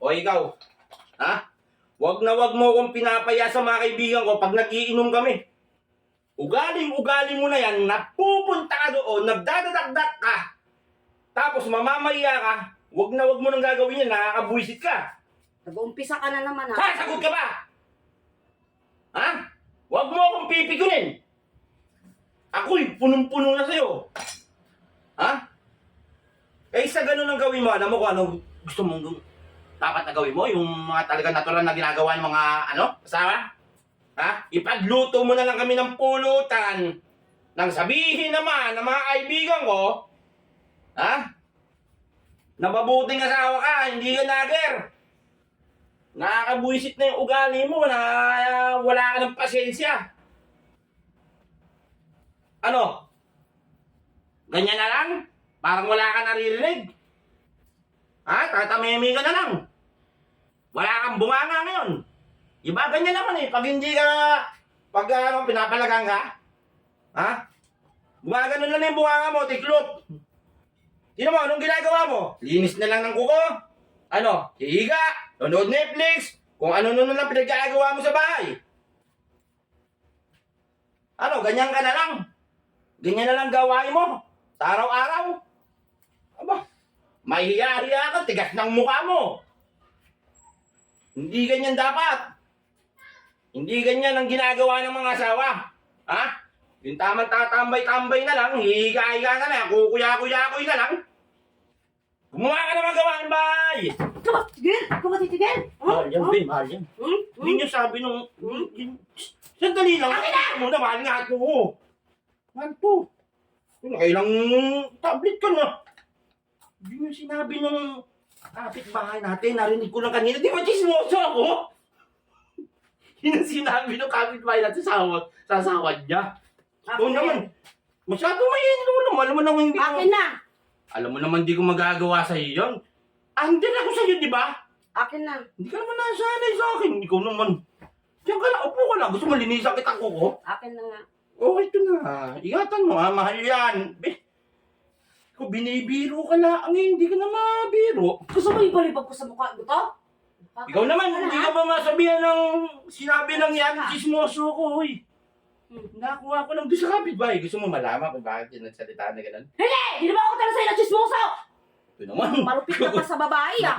O ikaw, ha? Wag na wag mo akong pinapaya sa mga kaibigan ko pag nag-iinom kami. Ugaling-ugali mo na yan, napupunta ka doon, nagdadadakdak ka. Tapos mamamaya ka, wag na wag mo nang gagawin yan, nakakabuisit ka. Nag-uumpisa ka na naman, ha? Sasagot ka ba? Ha? Wag mo akong pipigunin. Ako'y punong-puno na sa'yo. Ha? Kaysa ganun ang gawin mo, alam mo kung ano gusto mong dapat na gawin mo? Yung mga talaga natural na ginagawa ng mga, asawa? Ha? Ipagluto mo na lang kami ng pulutan nang sabihin naman ng mga kaibigan ko, ha? Nababuting asawa ka, hindi ka nager. Nakakabuisit na yung ugali mo na wala ka ng pasensya. Ano? Ganyan na lang? Parang wala ka naririnig? Ha? Tatamemi ka na lang? Wala kang bunganga ngayon? Iba ganyan naman pag hindi ka, pinapalagang ka? Ha? Gumagano na yung bunganga mo, tiklop. Sino mo, anong ginagawa mo? Linis na lang ng kuko? Ano? Hihiga? Nanood Netflix? Kung ano-ano na lang pinagkagawa mo sa bahay? Ano, ganyan ka na lang? Ganyan na lang gawain mo? Sa araw-araw? Aba, may hiya-hiya ka, tigas ng mukha mo. Hindi ganyan dapat. Hindi ganyan ang ginagawa ng mga asawa. Ha? Yung tamang tatambay-tambay na lang, hihiga-higa ka na, kukuya-kuya-kuy na lang. Gumawa ka naman gawa ng bahay! Ikaw ba titigil? Ikaw ba titigil? Mahal yan, babe, mahal yan. Hindi niyo sabi nung... Sandali lang. Akin na! Muna, mahal nga ito. Mahal to. Nakailang tablet ka na. Hindi niyo sinabi nung kapitbahay natin. Narinig ko lang kanina. Di ba chismoso ako? Yun ang sinabi nung kapitbahay natin sa asawa niya. Oo naman. Masyado mainit mo naman. Alam mo naman hindi ko... Akin na! Alam mo naman hindi ko magagawa sa iyo yun. Andyan ako sa iyo, di ba? Akin na. Hindi ka naman nasanay sa akin. Ikaw naman. Diyan ka na, upo ka lang. Gusto mo linisan kita ko? Akin na nga. Okay, ito na. Ingatan mo ha, mahal yan. Ikaw binibiro ka na. Hindi ka na mabiro. Gusto mo ibalibag ko sa mukha mo to? Ikaw naman, hindi ka ba masabihan ng sinabi lang yan, chismoso ko, hoy. Nakuha ko lang doon sa kapitbahay. Gusto mo malaman kung bakit yun nagsalita na gano'n? Hindi! Hindi naman ako talaga sa'yo na chismoso! Ito naman. Malupit ka pa sa babae, ah.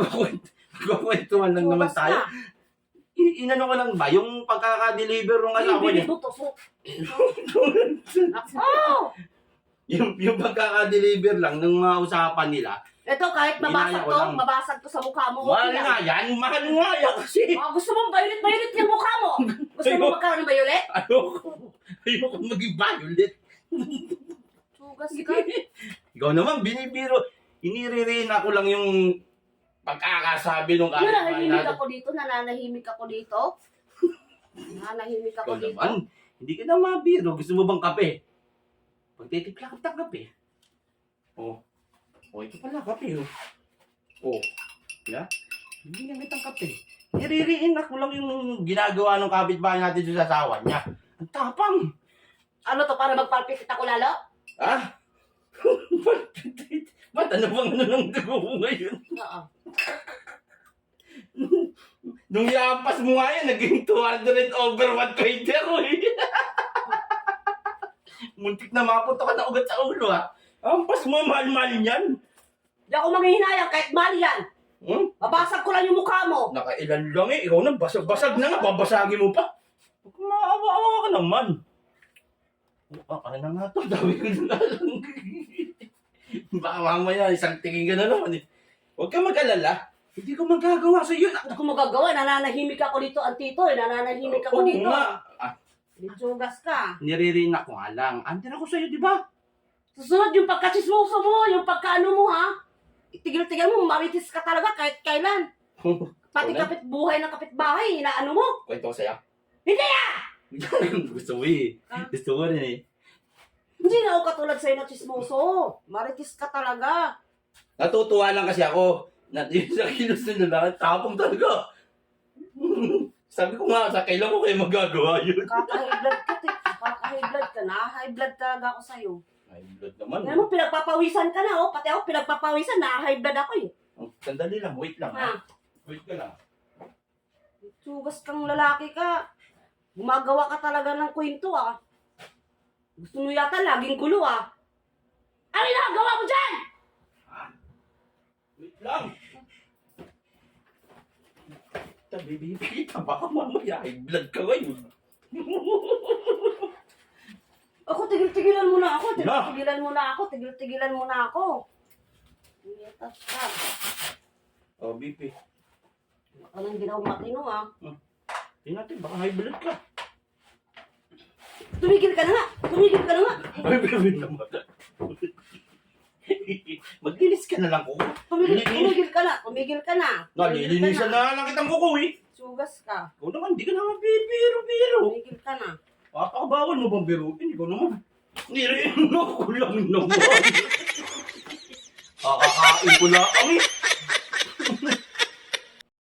Magkakwentuhan lang naman Bukas tayo. na. Inano ko lang ba? Yung pagkaka-deliver ng asawa niya. Bibilit mo to, so. Oh! yung pagkaka-deliver lang ng mga usapan nila. Ito, kahit Ginaya mabasag ko to, lang. mabasag to sa mukha mo. Mahal okay nga lang. yan. Mahal nga yan kasi. Oh, gusto mo violet yung mukha mo? Gusto mo magkaroon ng violet? Ayoko maging violet. Sugas ka. Ikaw naman, binibiro. Iniririna ko lang yung pagkakasabi nung Nananahimik ako dito, nananahimik ako dito. Nananahimik ako Ikaw dito. naman, hindi ka na mabiro. Gusto mo bang kape? Pagtitipla ka kape. Oh, ito pala kape. Oh, yeah? Hindi na kitang kape. Niririin ako lang yung ginagawa ng kapitbahay natin doon sa asawa niya. Ang tapang. Ano to, para magpalpitit ako lalo? Ah? Ba't ano bang ano ng dugo mo ngayon? Oo. Nung iampas mo nga yan, naging 200 over 120 ako eh. Muntik na mapunta ka na ugat sa ulo ha. Ampas mo, mahal-mahal yan. Di ako manghihinayang kahit mali yan. Babasag ko lang yung mukha mo. Nakailan lang eh. Ikaw na, basag-basag na nga. Babasagin mo pa. Huwag maawa-awa ka naman. Ano na nga to? Dami ko na lang. Baka mamaya, isang tingin ka na naman eh. Huwag ka mag-alala. Hindi ko magagawa sa iyo. Ano ko magagawa? Nananahimik ako dito, Antito. Nananahimik ako dito. Nga. Litsugas ka. Niririnig ko nga lang. Andyan ako sa iyo, di ba? Susunod yung pagkachismoso mo, yung pagkaano mo ha. Itigil-tigil mo, maritis ka talaga kahit kailan. Pati kapitbuhay ng kapitbahay, inaano mo. Kwento ko sa'yo. Hindi ah! Gusto mo eh. Gusto mo rin eh. Hindi na ako katulad sa'yo na chismoso. Maritis ka talaga. Natutuwa lang kasi ako. Yung sa kinusunod na tapong talaga. Sabi ko nga, sa kailan ko kayo magagawa yun? Kaka-high blood ka, Kaka-high blood ka na. High blood talaga ako sa'yo. High blood naman. Alam mo, pinagpapawisan ka na, oh. Pati ako pinagpapawisan, na high blood ako eh. Sandali lang, wait lang. Ha? Wait ka lang. Sugas kang lalaki ka. Gumagawa ka talaga ng kwento ah. Gusto mo yata laging gulo ah. Ano yung nakagawa mo dyan? Wait lang. Tabi, baby. Baka mamaya. High blood ka ngayon. Ako, tigil-tigilan mo na ako. Na. Tigil-tigilan mo na ako. Tigil-tigilan mo na ako. Iyatas ka. Oh, BP. Anong ginawa matino ah. Tingnan natin. Baka high blood ka. Tumigil ka na nga. Tumigil ka na nga. Ay, baby naman. Maglinis ka na lang ko. Tumigil ka na. Tumigil ka na. Nalilinisan na lang kitang kuko eh. Sugas ka. Ikaw naman, di ka naman bibiro-biro. Tumigil ka na. Papakabawal mo bang biruin? Ikaw naman. Nirino ko lang naman. Kakakain ko lang eh.